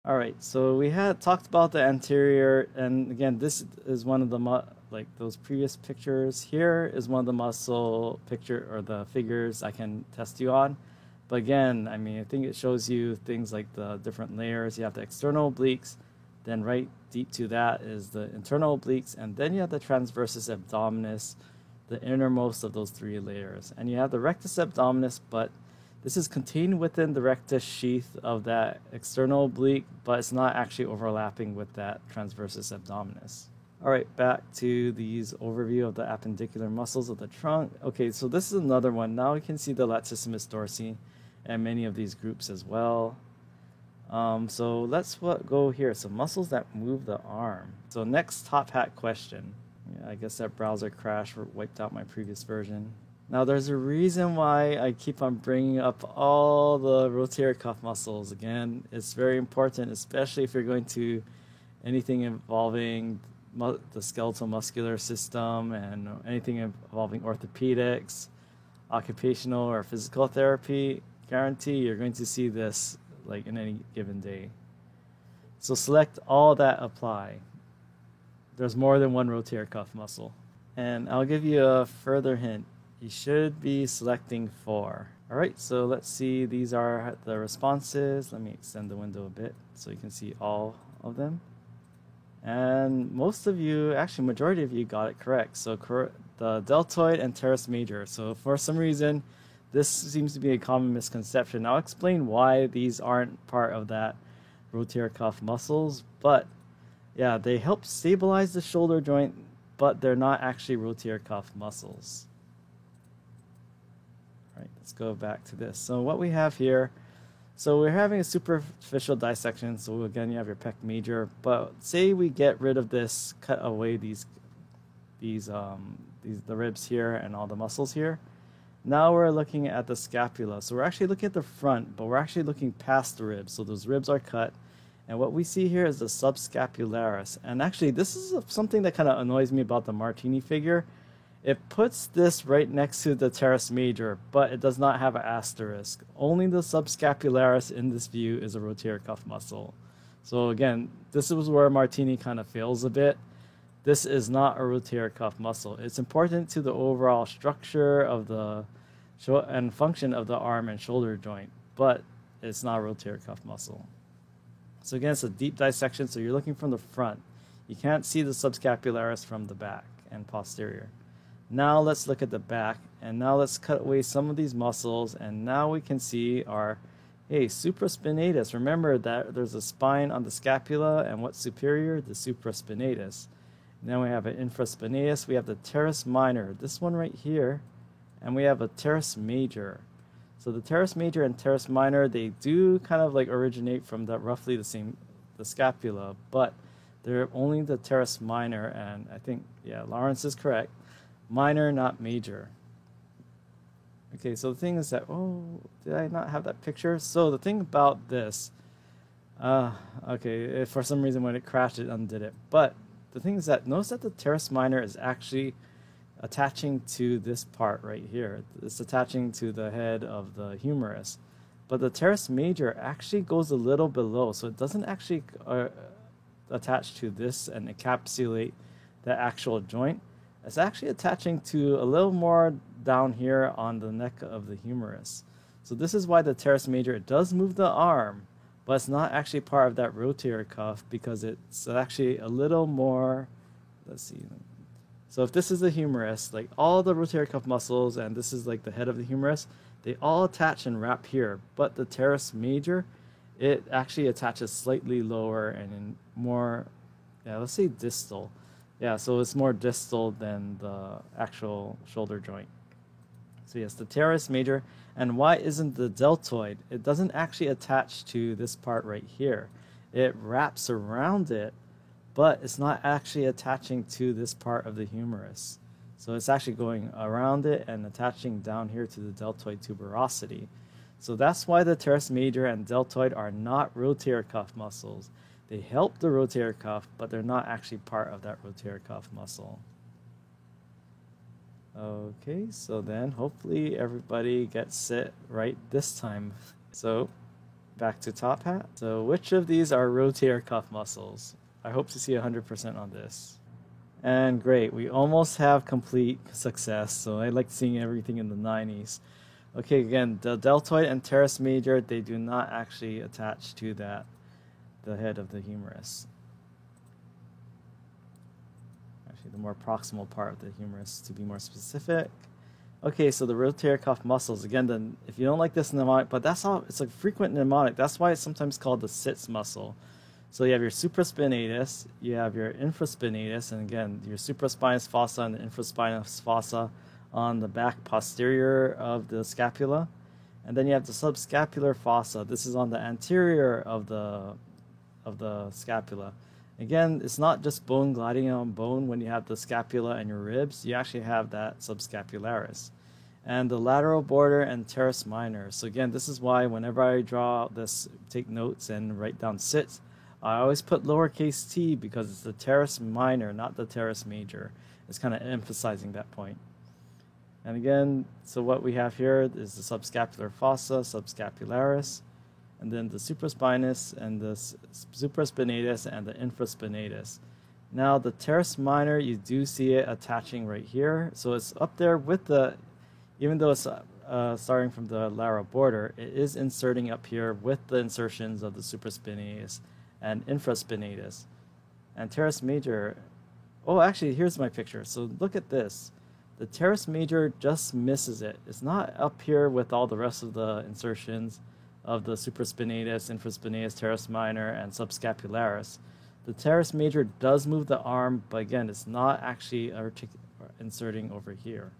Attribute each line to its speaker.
Speaker 1: All right, so we had talked about the anterior, and again, this is one of the like those previous pictures. Here is one of the muscle picture or the figures I can test you on. But again, I mean, I think it shows you things like the different layers. You have the external obliques, then right deep to that is the internal obliques, and then you have the transversus abdominis, the innermost of those three layers. And you have the rectus abdominis, but this is contained within the rectus sheath of that external oblique, but it's not actually overlapping with that transversus abdominis. All right, back to these overview of the appendicular muscles of the trunk. Okay, so this is another one. Now we can see the latissimus dorsi and many of these groups as well. So let's go here. So muscles that move the arm. So next top hat question. Yeah, I guess that browser crashed or wiped out my previous version. Now there's a reason why I keep on bringing up all the rotator cuff muscles. Again, it's very important, especially if you're going to anything involving the skeletal muscular system and anything involving orthopedics, occupational or physical therapy. Guarantee you're going to see this like in any given day. So select all that apply. There's more than one rotator cuff muscle. And I'll give you a further hint. You should be selecting 4. All right, so let's see. These are the responses. Let me extend the window a bit so you can see all of them. And most of you, actually majority of you got it correct. So the deltoid and teres major. So for some reason, this seems to be a common misconception. I'll explain why these aren't part of that rotator cuff muscles, but yeah, they help stabilize the shoulder joint, but they're not actually rotator cuff muscles. All right, let's go back to this. So what we have here, so we're having a superficial dissection. So again, you have your pec major, but say we get rid of this, cut away the ribs here and all the muscles here. Now we're looking at the scapula. So we're actually looking at the front, but we're actually looking past the ribs. So those ribs are cut. And what we see here is the subscapularis. And actually, this is something that kind of annoys me about the Martini figure. It puts this right next to the teres major, but it does not have an asterisk. Only the subscapularis in this view is a rotator cuff muscle. So again, this is where Martini kind of fails a bit. This is not a rotator cuff muscle. It's important to the overall structure of the and function of the arm and shoulder joint, but it's not a rotator cuff muscle. So again, it's a deep dissection, so you're looking from the front. You can't see the subscapularis from the back and posterior. Now let's look at the back, and now let's cut away some of these muscles, and now we can see our, supraspinatus. Remember that there's a spine on the scapula, and what's superior? The supraspinatus. Then we have an infraspinatus, we have the teres minor, this one right here, and we have a teres major. So the teres major and teres minor, they do kind of like originate from roughly the scapula, but they're only the teres minor, and I think, Lawrence is correct. Minor, not major. Okay, so the thing is that, did I not have that picture? So the thing about this, okay, for some reason when it crashed, it undid it. But the thing is that, notice that the teres minor is actually attaching to this part right here. It's attaching to the head of the humerus. But the teres major actually goes a little below, so it doesn't actually attach to this and encapsulate the actual joint. It's actually attaching to a little more down here on the neck of the humerus. So this is why the teres major, it does move the arm, but it's not actually part of that rotator cuff because it's actually a little more, let's see. So if this is the humerus, like all the rotator cuff muscles, and this is like the head of the humerus, they all attach and wrap here. But the teres major, it actually attaches slightly lower and in more, let's say distal. Yeah, so it's more distal than the actual shoulder joint. So yes, the teres major. And why isn't the deltoid? It doesn't actually attach to this part right here. It wraps around it, but it's not actually attaching to this part of the humerus. So it's actually going around it and attaching down here to the deltoid tuberosity. So that's why the teres major and deltoid are not rotator cuff muscles. They help the rotator cuff, but they're not actually part of that rotator cuff muscle. Okay, so then hopefully everybody gets it right this time. So back to top hat. So which of these are rotator cuff muscles? I hope to see 100% on this. And great, we almost have complete success. So I like seeing everything in the 90s. Okay, again, the deltoid and teres major, they do not actually attach to the head of the humerus. Actually, the more proximal part of the humerus, to be more specific. Okay, so the rotator cuff muscles, again, if you don't like this mnemonic, but that's all, it's a frequent mnemonic. That's why it's sometimes called the sits muscle. So you have your supraspinatus, you have your infraspinatus, and again, your supraspinous fossa and the infraspinous fossa on the back posterior of the scapula. And then you have the subscapular fossa. This is on the anterior of the scapula. Again, it's not just bone gliding on bone when you have the scapula and your ribs. You actually have that subscapularis. And the lateral border and teres minor. So again, this is why whenever I draw this, take notes and write down sits, I always put lowercase t because it's the teres minor, not the teres major. It's kind of emphasizing that point. And again, so what we have here is the subscapular fossa, subscapularis, and then the supraspinous and the supraspinatus and the infraspinatus. Now the teres minor, you do see it attaching right here. So it's up there with the, even though it's starting from the lateral border, it is inserting up here with the insertions of the supraspinatus and infraspinatus. And teres major, oh, actually, here's my picture. So look at this. The teres major just misses it. It's not up here with all the rest of the insertions of the supraspinatus, infraspinatus, teres minor, and subscapularis. The teres major does move the arm, but again, it's not actually inserting over here.